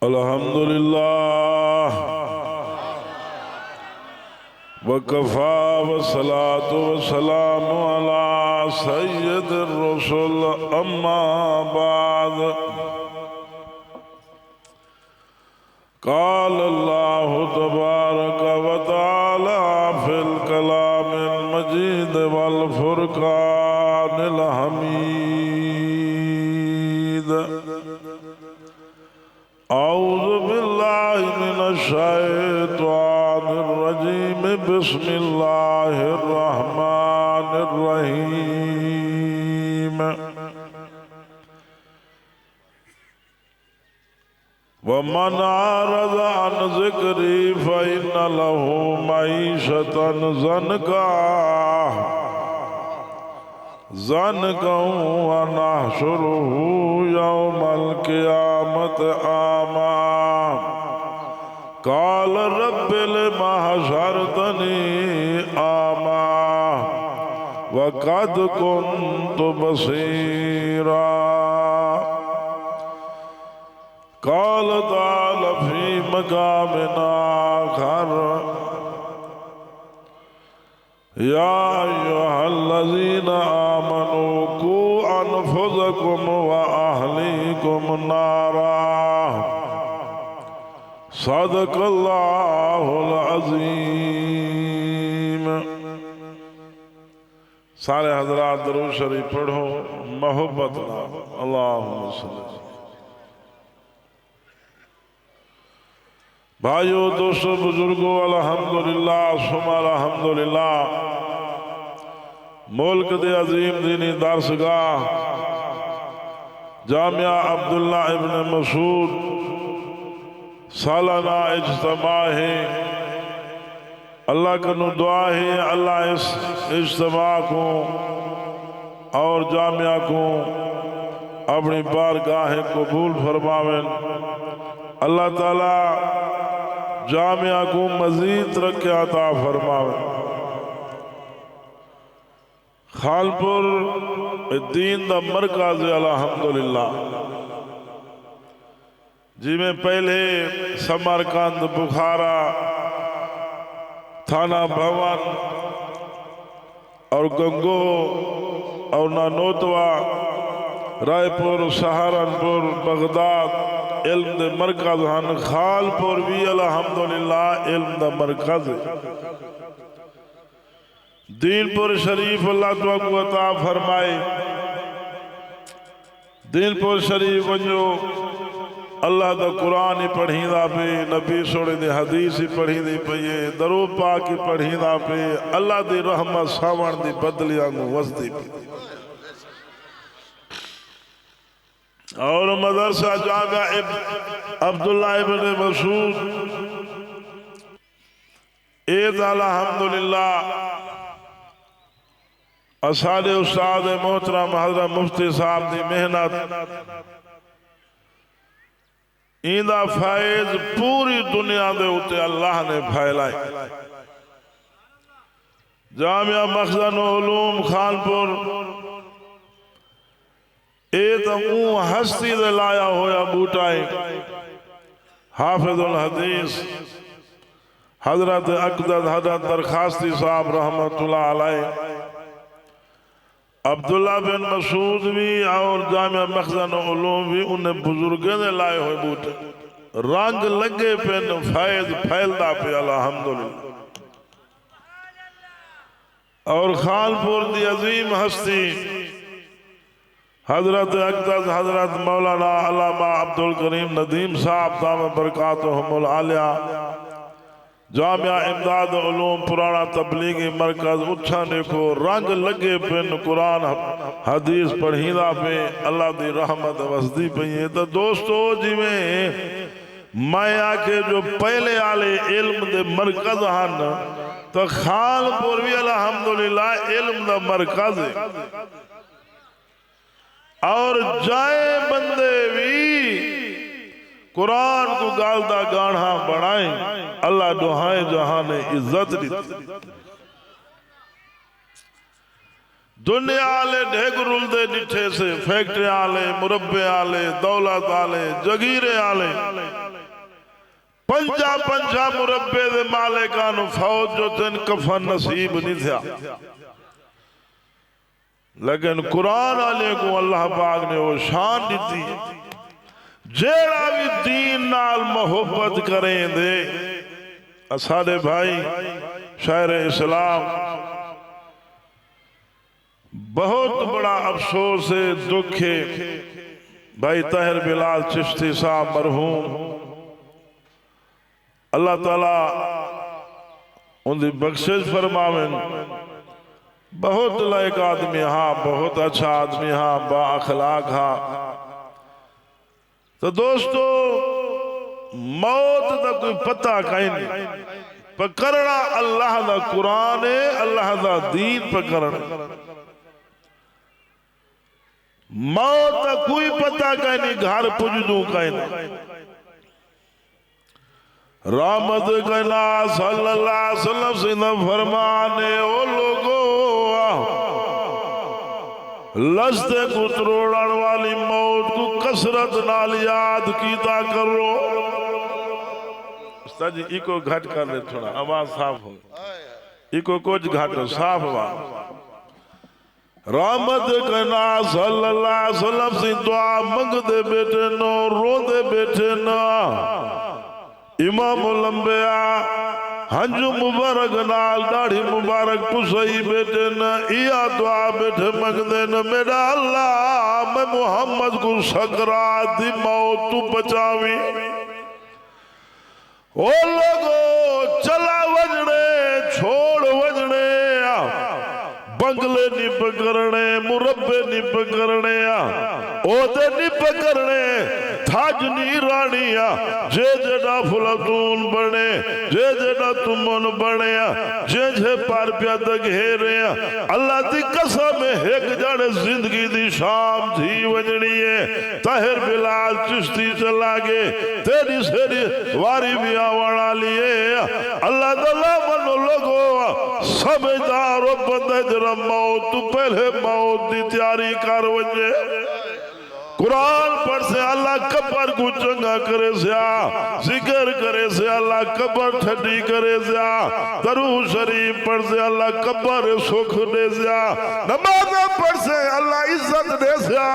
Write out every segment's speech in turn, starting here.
अल्हम्दुलिल्लाह वकफ़ा वस्सलातु वस्सलामु अला सय्यिदिर रुसुल अम्मा बाद क़ाल अल्लाहु तबारक व तआला फ़िल कलामिल मजीद वल फ़ुरक़ानिल हमीद औज़ु बिल्लाहि मिनश शैतानिर रजीम बिस्मिल्लाहिर रहमानिर रहीम वमन अरज़ अन ज़िक्री फ़इन्न लहू मईशतन ज़नका व नहशुरुहु यौमल क़ियामत आमा क़ाल रब्बि लिमा हशरतनी आमा वक़द कुन्तु बसीरा क़ाल ताल फ़ी मक़ामिन आख़र या अय्युहल्लज़ीना आमनू क़ू अनफ़ुसकुम व अहलीकुम नारा सदक़ल्लाहुल अज़ीम। सारे हज़रात दरूद शरीफ पढ़ो मोहब्बत नाल अल्लाहुम्मा सल्लि। भाइयों दोस्तों बुजुर्गों अल्हम्दुलिल्लाह सुम्मा अल्हम्दुलिल्लाह मुल्क दे अजीम दीनी दरसगाह जामिया अब्दुल्ला इब्न मसूद सालाना इज्तिमा है। अल्लाह कनु दुआ है अल्लाह इस इज्तिमा को और जामिया को अपनी बारगाह कबूल फरमावें। अल्लाह ताला जामिया को मजीद तरक्की अता फरमावे। खालपुर दीन दा मरकज अल्हम्दुलिल्लाह जिमें पहले समरकंद बुखारा थाना भवन और गंगो और नानोतवा रायपुर सहारनपुर बगदाद इल्म दे मरकज हन। खालपुर भी अल्हम्दुलिल्लाह इल्म दा मरकज। दीनपुर शरीफ अल्लाह तुमको अता फरमाए। दीनपुर शरीफ वञो अल्लाह दा कुरान ही पढ़ींदा पे, नबी सोने दी हदीस ही पढ़ींदी पई है, दरूद पाक ही पढ़ींदा पे, अल्लाह दी रहमत सावण दी बदली वांगू वसदी पे। और मदरसा जागा अब्दुल्ला इब्न मसूद अल्हम्दुलिल्लाह असारे उस्ताद मोहतरम हज़रत मुफ्ती साहब की मेहनत इंदा फैज पूरी दुनिया के उत्ते अल्लाह ने फैलाई। जामिया मखज़न उलूम खानपुर तो हस्ती दे लाया होया बूटा है। हाफिजुल हदीस हजरत अक़दस हजरत दरखास्ती साहब रहमतुल्लाह अलैह अब्दुल्ला बिन मसूद भी और जामिया मखज़न उलूम भी उन्हें बुजुर्गों ने लाए हुए बूटे रंग लगे पे फैज फैलदा पे अल्हम्दुलिल्लाह। और खानपुर की अजीम हस्ती हजरत अक़दस हजरत मौलाना अल्लामा अब्दुल करीम नदीम साहब दाम बरकातहुमुल आलिया जामिया इमदाद उलूम पुराना तबलीगी मरकज उच्छा देखो रंग लगे पिन कुरान हदीस पढ़ीदा पे अल्लाह दी रहमत वसदी पई है। तो दोस्तों जिमें मैं आके जो पहले आले इल्म दे मरकज हन तो खानपुर भी अल्हम्दुलिल्लाह इल्म दा मरकज है। और जाए बंदे भी कुरान को गालदा गाढ़ा बनाए अल्लाह दुहाए जहां ने इज्जत दी। दुनिया आले ढेग रुलदे डिठे से फैक्ट्री आले मुरब्बे आले दौलत आले जगीरे आले पंजा पंजा मुरब्बे दे मालिकान फौज जो तिन कफन नसीब नहीं था, लेकिन कुरान वाले को अल्लाह पाक ने वो शान दी जेड़ा भी दीन नाल मोहब्बत करें दे। असारे भाई शायर इस्लाम बहुत बड़ा अफसोस है, दुख है, भाई ताहिर बिलाल चिश्ती साहब मरहूम, अल्लाह ताला उनकी बख्शिश फरमावें। बहुत लायक आदमी हाँ, बहुत अच्छा आदमी हाँ, बा अखलाक हाँ। तो दोस्तों मौत का कोई पता कहीं नहीं, पकड़ना अल्लाह का कुरान है, अल्लाह का दीन पकड़ना। मौत का कोई पता कहीं नहीं, घर पुज दू कहीं नहीं। रहमत कहना सल्लल्लाहु अलैहि वसल्लम से फरमाने ओ लोगो लस्ते को त्रोड़न वाली मौत को कसरत नाल याद कीता करो। सज इको घट कर ले, थोड़ा आवाज साफ हो, इको कुछ घट साफ आवाज। रहमत कहना सल्लल्लाहु अलैहि वसल्लम से दुआ मंगदे बैठे नो, रोंदे बैठे ना। इमाम लंबिया हंजू मुबारक नाल दाढ़ी मुबारक पुसई बैठे न, इया दुआ बैठे मंगदे न, मेरा अल्लाह मैं मुहम्मद को सकरात दी मौत तू बचावी। ओ लोगो चला वजने छोड़ वजने, बंगले नी पकड़ने, मुरब्बे नी पकड़ने, ओदे नी पकड़ने, थाज नी रानिया, जे जेड़ा फुलतून बने, जे जेड़ा तुमन बने, जे जे पार प्या तक घेरे। अल्लाह दी कसम एक जड़े जिंदगी दी शाम थी वजनी है, ताहिर बिलाल चिश्ती चला गे, तेरी सेरी वारी भी आवना लिए। अल्लाह तआला मनो लोगो समझदार बंदे जरा मौत तू पहले मौत की तैयारी कर वजे। कुरान पढ़ से अल्लाह कब्र को चंगा करे सिया, जिक्र करे से अल्लाह कब्र ठंडी करे सिया, दरूद शरीफ पढ़ से अल्लाह कब्र सुख दे सिया, नमाज पढ़ से अल्लाह इज्जत दे सिया।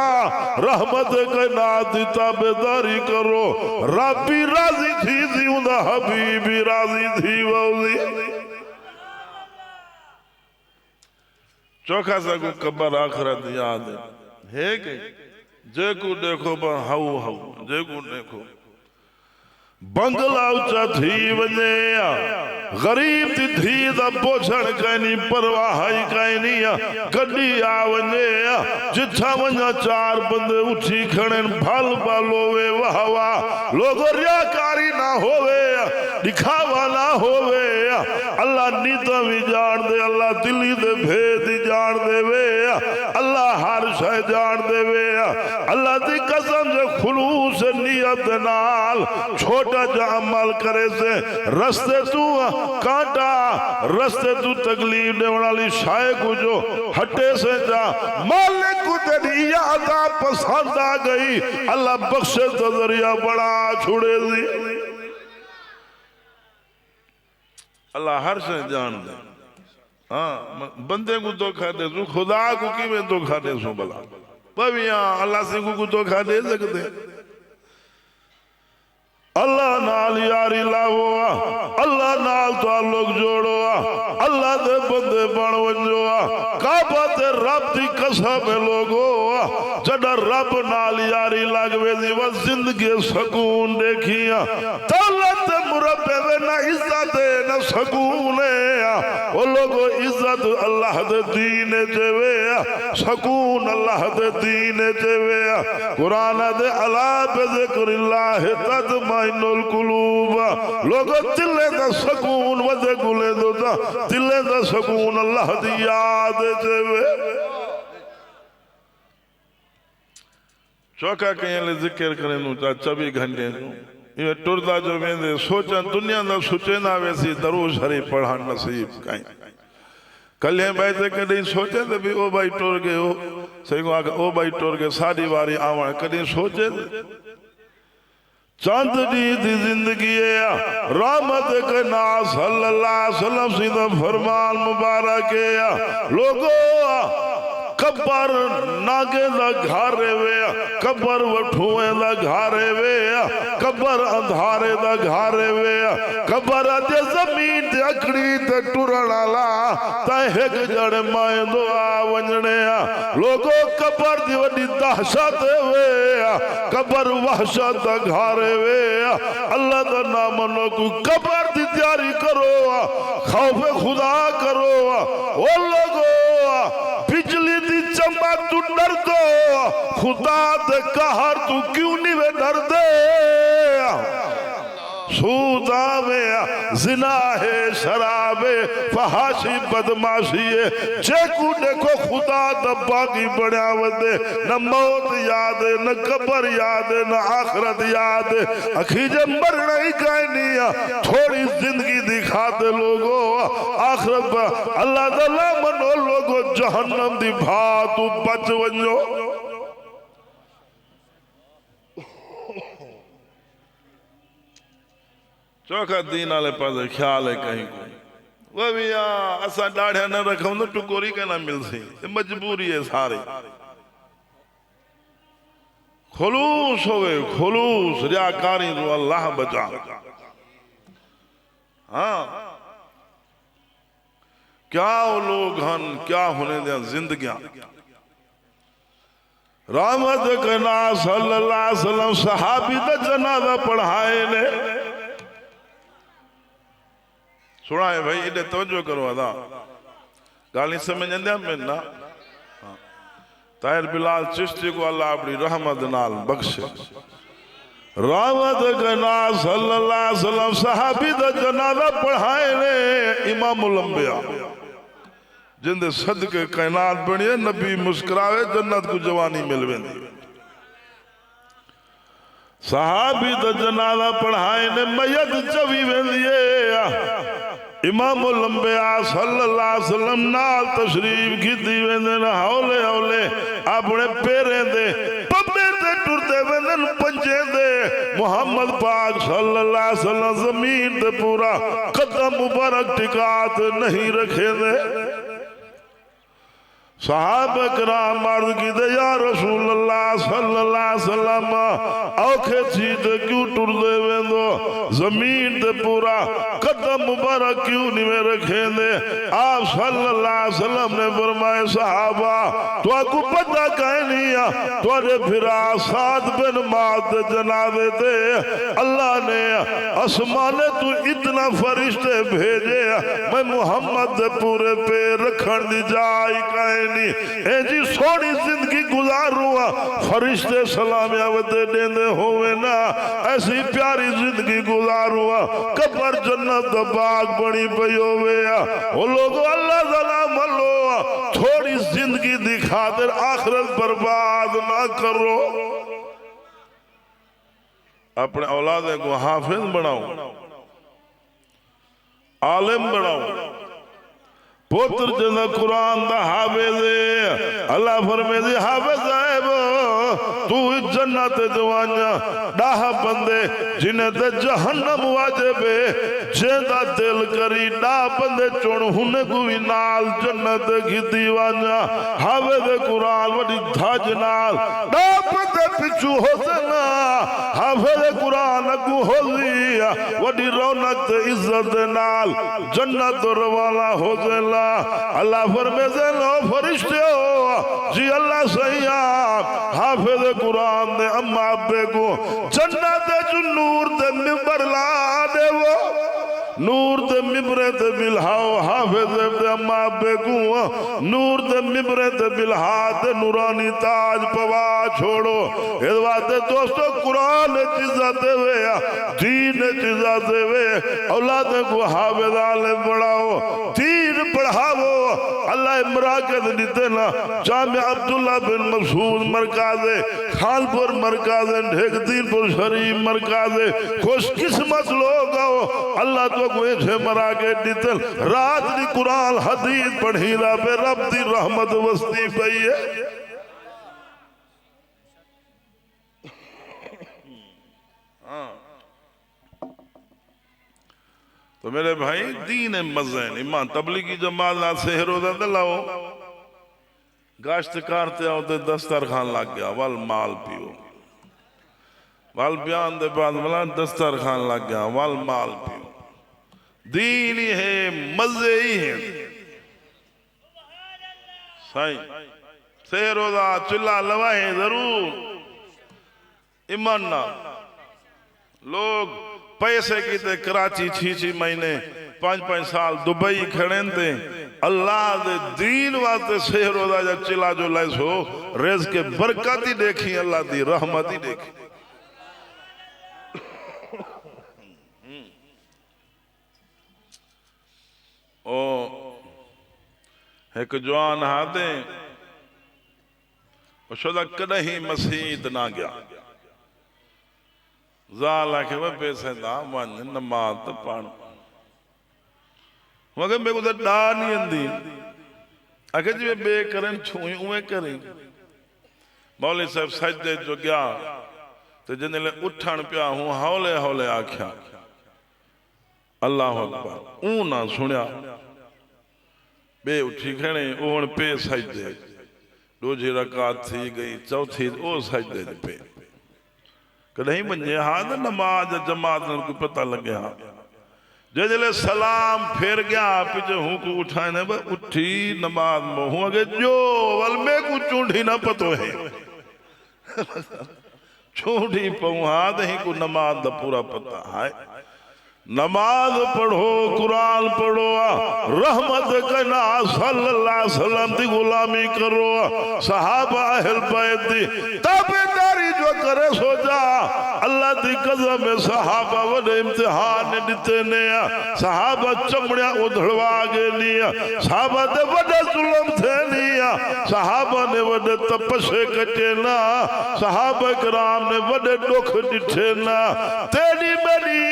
रहमत के नात दी ताबेदारी करो, रब्बी राजी थी जिंदा हबीबी राजी थी वौजी। चौखा सा को कब्र आखिरत याद है कि जे को देखो पर हाउ हाउ, जे को देखो बंगला उचा थी वने, गरीब दी थी दा पोछण कहीं परवाह ही कहीं, गड्डी आ वने जिथा वना चार बंदे उठी खड़े भल बालोवे वाह वाह, लोग रियाकारी ना होवे, दिखावा ना होवे। अल्लाह नीता भी जान दे, अल्लाह दिली दे भेद जान देवे, अल्लाह हर शय जान देवे। अल्लाह दी कसम से खुलूस नियत नाल छोटा जा अमल करे से रस्ते तू कांटा, रस्ते तू तकलीफ देने वाली शाय को जो हटे से जा, मालिक को तेरी याद पसंद आ गई, अल्लाह बख्शे तो जरिया बड़ा छुड़े दी। अल्लाह हर से जान दे। हाँ बंदे को धोखा दे सू, खुदा को किवें धोखा दे सू भला, पविया अल्लाह से को धोखा दे सकते। अल्लाह नाल यारी लावो, अल्लाह नाल ताल्लुक जोड़ो, अल्लाह दे बंदे बन वंजो। काबा ते रब दी कसम है लोगो, जड़ा रब नाल यारी लगवे दी वो जिंदगी सुकून देखिया। दौलत मुरब्बे में ना इज्जत ना सुकून है। ओ लोगो इज्जत अल्लाह दे दीन जेवे, सुकून अल्लाह दे दीन जेवे। कुरान दे अला बिज़िक्रिल्लाह तत्मइन्नुल कुलूब, लोगो दिले दा सुकून वदे गुले दो दिले दा सुकून अल्लाह दी याद जेवे। चौका कहीं जिक्र करें 24 घंटे ये टुरदा जो वेंदे सोचा दुनिया दा सोचे ना वैसी दरूद शरीफ पढ़ा नसीब कहीं कल्हे भाई ते कदी सोचे ते भी ओ भाई टुर गए हो सही को ओ भाई टुर गए सारी वारी आवा कदी सोचे चंद दी जिंदगी है रहमत के ना सल्लल्लाहु अलैहि वसल्लम सीधा फरमान मुबारक है लोगो कबर नागे दा घारे वे कबर वठुए दा घारे वे कबर अंधारे दा घारे वे कबर अजे जमीन ते अकड़ी ते टुरण आला ता एक जड़े माए दुआ वंजणे लोगो कबर दी वडी दहशत वे कबर वहशत दा घारे वे अल्लाह दा नाम लो को कबर दी तैयारी करो खौफ खुदा करो ओ लोगो बिजली दी चमक तू डर दो खुदा दे कहर तू क्यों नहीं वे डर दे सूदा में जिना है शराबे फहाशी बदमाशी है जेकू देखो खुदा दबागी बढ़िया वदे न मौत याद है न कबर याद है न आखरत याद है अखीजे मरना ही कहीं नहीं थोड़ी जिंदगी दिखा दे लोगो आखरत अल्लाह ताला मनो लोगो जहन्नम दी भा तू बच वंजो चौखा दीन वाले पास ख्याल है कहीं को वह भी असा डाढ़िया न रखा तो टुकोरी का ना मिल सी मजबूरी है सारी खुलूस होवे खुलूस रियाकारी तो अल्लाह बचा हाँ क्या वो लोग हन क्या होने दिया जिंदगियां रहमत के ना सल्लल्लाहु अलैहि वसल्लम सहाबी दा जनाजा पढ़ाए ने सुना है भाई इधर तवज्जो करो अदा गाली समझ में ना ताहिर बिलाल चिश्ती को अल्लाह अपनी रहमत नाल बख्शे रहमत के ना सल्लल्लाहु अलैहि वसल्लम सहाबी दा जनाजा पढ़ाए ने इमामुल अंबिया जिंदे सदके कायनात बनिए नबी मुस्कुरावे जन्नत को जवानी मिल वेंदी सहाबी दा जनाजा पढ़ाए ने मयत चवी वेंदी है इमामुल अंबिया सल्लल्लाहु अलैहि वसल्लम नाल तशरीफ कीती वेंदे न हौले हौले अपने पैरें दे पब्बे ते टुरदे वेंदे पंजे दे मोहम्मद पाक सल्लल्लाहु अलैहि वसल्लम जमीन ते पूरा कदम मुबारक टिकात नहीं रखे दे सहाबा किराम अर्ज की दे या रसूल अल्लाह सल्लल्लाहु अलैहि वसल्लम औखे थी ते क्यों टुरदे वेंदो जमीन ते पूरा कदम मुबारक क्यों नहीं रखे दे आप सल्लल्लाहु अलैहि वसल्लम ने फरमाए सहाबा तुहाकू पता कहे नहीं तुहाडे फिरा साद बिन माद दे जनाजे ते अल्लाह ने आसमाने तू इतना फरिश्ते भेजे मैं मुहम्मद दे पूरे पैर रखण दी जाई कहे ए जी सोनी जिंदगी गुजारू फरिश्ते सलामिया वदे देंदे होवे ना ऐसी प्यारी जिंदगी गुजारू कबर जन्नत दा बाग बनी पई होवे ओ लोगो अल्लाह ताला मल्लो थोड़ी जिंदगी दी खातिर आखिरत बर्बाद ना करो अपने औलाद को हाफिज बनाओ आलिम बनाओ पुत्र जदा कुरान दा हाफिज अल्लाह फरमाए हाफिज साहब तू जन्नत दवाना डाह बंदे जिन्हें ते जहन्नम वाजिब जेदा दिल करी डाह बंदे चुन हुने को भी नाल जन्नत गिदी वाना हाफिज कुरान वडी धज नाल डाह बंदे पिछू होसना हाफिज कुरान अगू होली वडी रौनक ते इज्जत नाल जन्नत रवाना होजना अल्लाह फरमाए लो फरिश्ते हो जी अल्लाह सही हाफिज कुरान दे अम्मा अब्बे को जन्नत दे नूर दे मिंबर ला देवो नूर दे मिंबरे ते बिल्हाओ हाफिज दे अम्मा अब्बे को नूर दे मिंबरे ते बिल्हा ते नूरानी ताज पवा छोड़ो इस वास्ते दोस्तों कुरान इज्जत देवे दीन इज्जत देवे औलाद को हाफिज आलिम बढ़ाओ दीन पढ़ाओ अल्लाह मराकज दीते ना जामिया अब्दुल्ला बिन मसूद मरकाज खानपुर मरकाज ढेकदीनपुर शरीफ मरकाज खुशकिस्मत लोग आओ अल्लाह तो कोई मरा के दितल रात दी कुरान हदीस पढ़ी दा पे रब दी रहमत वस्ती पई है हाँ तो मेरे भाई दीन मज़े इमाम तबलीगी जमात ना सेहरो दा लाओ गश्त करते आओ तो दस्तरखान लग गया वल माल पियो वल बयान दे बाद वाला दस्तरखान लग गया वल माल पियो दीन ही है मजे ही है साईं सेहरो दा चुल्ला लवाए जरूर ईमान ना लोग पैसे की ते कराची 6 महीने 5 साल दुबई खड़े थे अल्लाह दे दीन वास्ते सेहरो दा चिला जो लैसो रिज़्क़ के बरकत ही देखी अल्लाह दी रहमत ही देखी ओ एक जवान हादे शुदा कदहीं मसीत ना गया ज़ाल आखे वह पैसे दा वन नमाज पढ़ मगर मेरे को तो डा नहीं आंदी आखे जी बे करन छुई उवे करी मौलवी साहब सजदे जो गया तो जिन्हें उठन पिया हूँ हौले हौले आख्या अल्लाह अकबर ऊ ना सुनिया बे उठी खड़े ओन पे सजदे दूजी रकात थी गई चौथी ओ सजदे पे कहीं बने हाँ नमाज जमात को पता लगे हाँ जैसे सलाम फिर गया पिछे हूँ को उठाने उठी नमाज में हूँ अगे जो वल में को चूंढी ना पतो है चूंढी पहुँचा दही को नमाज दा पूरा पता है नमाज पढ़ो कुरान पढ़ो रहमत कना सल्लल्लाहु अलैहि वसल्लम दी गुलामी करो सहाबा अहल बैत दी ताबेदारी जो करे सो जा अल्लाह दी कसम में सहाबा वडे इम्तिहान दिते ने सहाबा चमड़िया उधड़वा गेली सहाबा दे वडे जुल्म थे लिया सहाबा ने वडे तपस्या कटे ना सहाबा कराम ने वडे दुख दिठे ना तेरी मेरी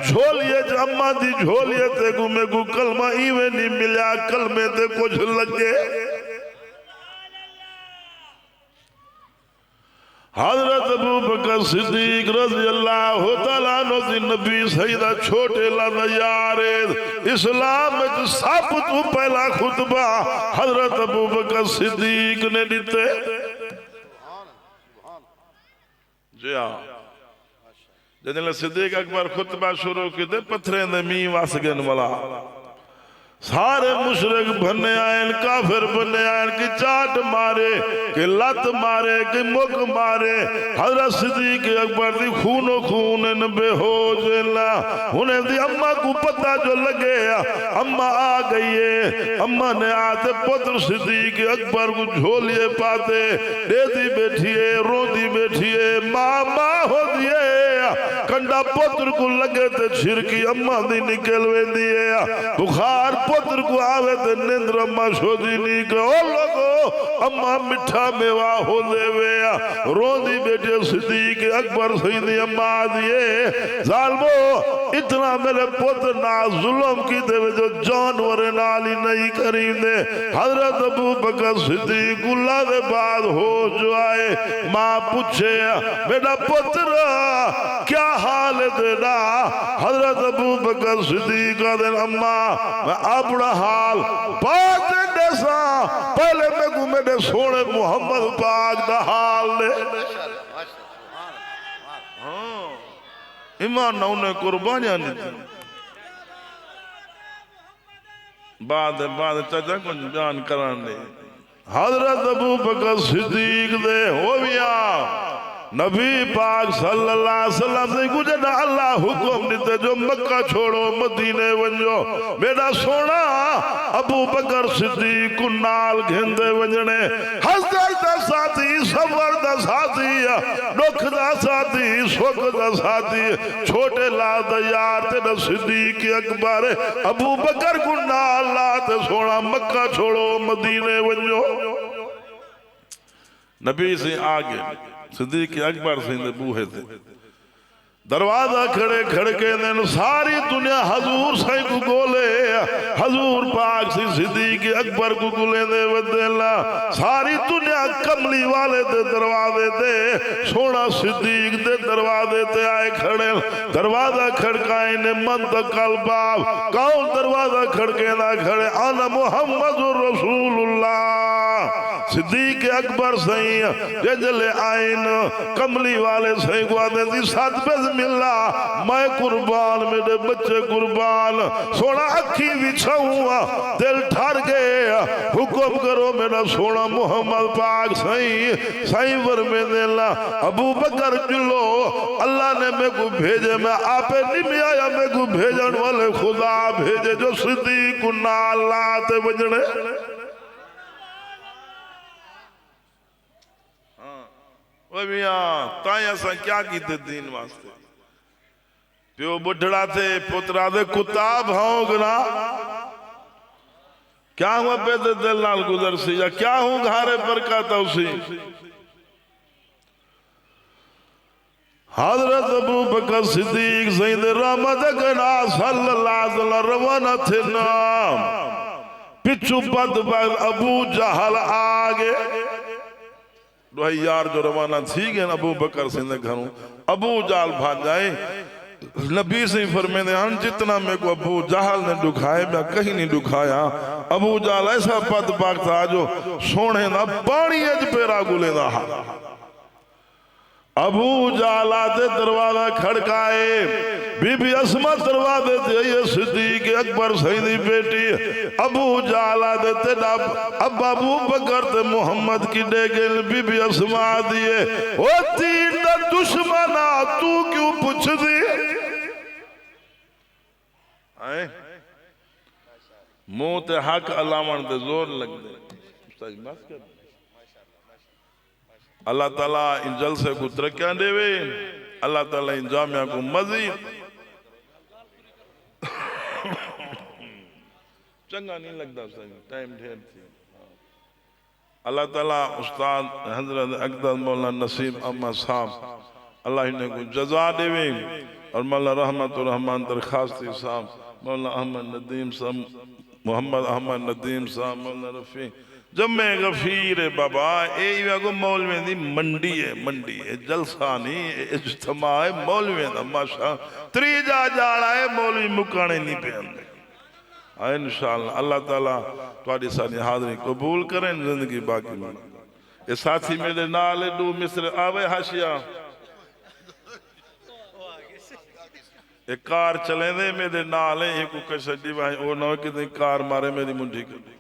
झोलिए अम्मा दी झोलिए ते गुमे गु कलमा इवे नहीं मिला कलमे ते कुछ लगे हजरत अबू बकर सिद्दीक रज़ी अल्लाह तआला अन्हु नबी सईदा छोटे लादा यार इस्लाम में सब तो पहला खुतबा हजरत अबू बकर सिद्दीक ने दिते जी हाँ जैसे सिद्दीक अकबर खुतबा शुरू किते पत्थरें दे मींह वस गन वाला सारे मुशरिक बने आए काफिर बने आए कि चाट मारे कि लत मारे कि मुक मारे हजरत सिद्दीक अकबर दी खूनो खून न बेहोश ला उन्हें दी अम्मा को पता जो लगे अम्मा आ गई है अम्मा ने आते पुत्र सिद्दीक अकबर को झोलिए पाते देती बैठी है रोती बैठी है मामा हो दिए कंडा पुत्र को लगे ते छिरकी अम्मा दी निकल वेंदी है बुखार पुत्र को आवे ते निंद्र अम्मा सोदी नी कहो लोगो अम्मा मिठा मेवा हो देवे रोंदी बेटे सिद्दीक अकबर सईदी अम्मा दिए जालमो इतना मेरे पुत्र ना जुल्म की देवे जो जानवर नाल ही नहीं करींदे हजरत अबू बकर सिद्दीक गुल्ला दे बाद हो जो आए मां पूछे बेटा पुत्र क्या हाल है तेरा हजरत अबू बकर सिद्दीक का अम्मा मैं अपना हाल बात दसा पहले मैं को मेरे सोने मोहम्मद पाक दा हाल ले हाँ ईमान ना उन्हें कुर्बानियां दी बाद चाचा कुछ बयान कराने हजरत अबू बकर सिद्दीक दे हो गया नबी पाक सल्लल्लाहु अलैहि वसल्लम से गुजरा अल्लाह हुक्म दिते जो मक्का छोड़ो मदीने वंजो मेरा सोना अबू बकर सिद्दीक को नाल घेंदे वंजने हसरत दा साथी सफर दा साथी दुख दा साथी सुख दा साथी छोटे लाल दा यार ते सिद्दीक अकबर अबू बकर को नाल ला ते सोना मक्का छोड़ो मदीने वंजो नबी से आगे सिद्दीक अकबर से बूहे थे दरवाजा खड़े खड़के सारी दुनिया हजूर साईं को गोले हजूर पाक सी सिद्दीक अकबर को गुलेंदे वदेला सारी दुनिया कमली वाले दे दरवाजे ते सोना सिद्दीक दे दरवाजे ते आए खड़े दरवाजा खड़काए ने मंतकल बाब कौन दरवाजा खड़केना खड़े आना मुहम्मदुर रसूलुल्लाह सिद्दीक अकबर सही जजले आइन कमली वाले सही गुआदे दी साथ बिस्मिल्लाह मैं कुर्बान मेरे बच्चे कुर्बान सोना अखी बिछाऊंगा दिल ठर गए हुक्म करो मेरा सोना मोहम्मद पाक सही सही वर में देला अबू बकर चलो अल्लाह ने मेरे को भेजे मैं आपे नहीं आया मेरे को भेजन वाले खुदा भेजे जो सिद्दीक को नाल लाते बजने क्या कीते दीन वास्ते प्यो बुढ़ड़ा थे पुत्रा दे कुत्ता भावगना क्या हुआ बेदे दिल नाल गुजर सी या क्या हूं घारे बरकत उसी हजरत अबू बकर सिद्दीक सईद रहमत गना सल्लल्लाहु अलैहि वसल्लम रवाना थे नाम पिछू बद अबू जहल आगे यार जो रवाना थी गए अबू बकर सिंह घरों अबू जाल भाजाए नबी से फरमाते हैं जितना मेरे को अबू जहल ने दुखाए मैं कहीं नहीं दुखाया अबू जाल ऐसा पद पाक था जो सोने ना पानी अज पेरा गुले दा अबू जाला दे दरवाजा खड़काए बीबी अस्मा दरवाजे ते ये सिद्दीक अकबर सईदी बेटी अबू जाला दे तेरा अब्बा अबू बकर ते मोहम्मद की डेगल बीबी अस्मा दिए ओ तीन दा दुश्मना तू क्यों पूछ दी आए मुंह ते हक अलावण दे जोर लग दे सही बस कर अल्लाह ताला इन जलसे को तरक्कियां देवे अल्लाह ताला इन जामिया को मजीद चंगा नहीं लगता सही टाइम ढेर थी अल्लाह ताला उस्ताद हजरत अकदर मौलाना नसीम अहमद साहब अल्लाह इन्हें को जजा देवे और मौलाना रहमत रहमान दरखास्ती साहब मौलाना अहमद नदीम साहब मोहम्मद अहमद नदीम साहब मौलाना रफी जम्मे गफीर बाबा ए मौलवे दी मंडी है जलसा नहीं इज्तिमा है मौलवे दा माशा त्रीजा जाड़ा है मौलवी मुकाने नहीं पे आए इंशाअल्लाह अल्लाह ताला तुम्हारी सारी हाजरी कबूल करें जिंदगी बाकी में ये साथी मेरे नाल दो मिस्र आवे हाशिया एक कार चले दे मेरे नाल एक कसडी भाई ओ ना कि कार मारे मेरी मुंडी कर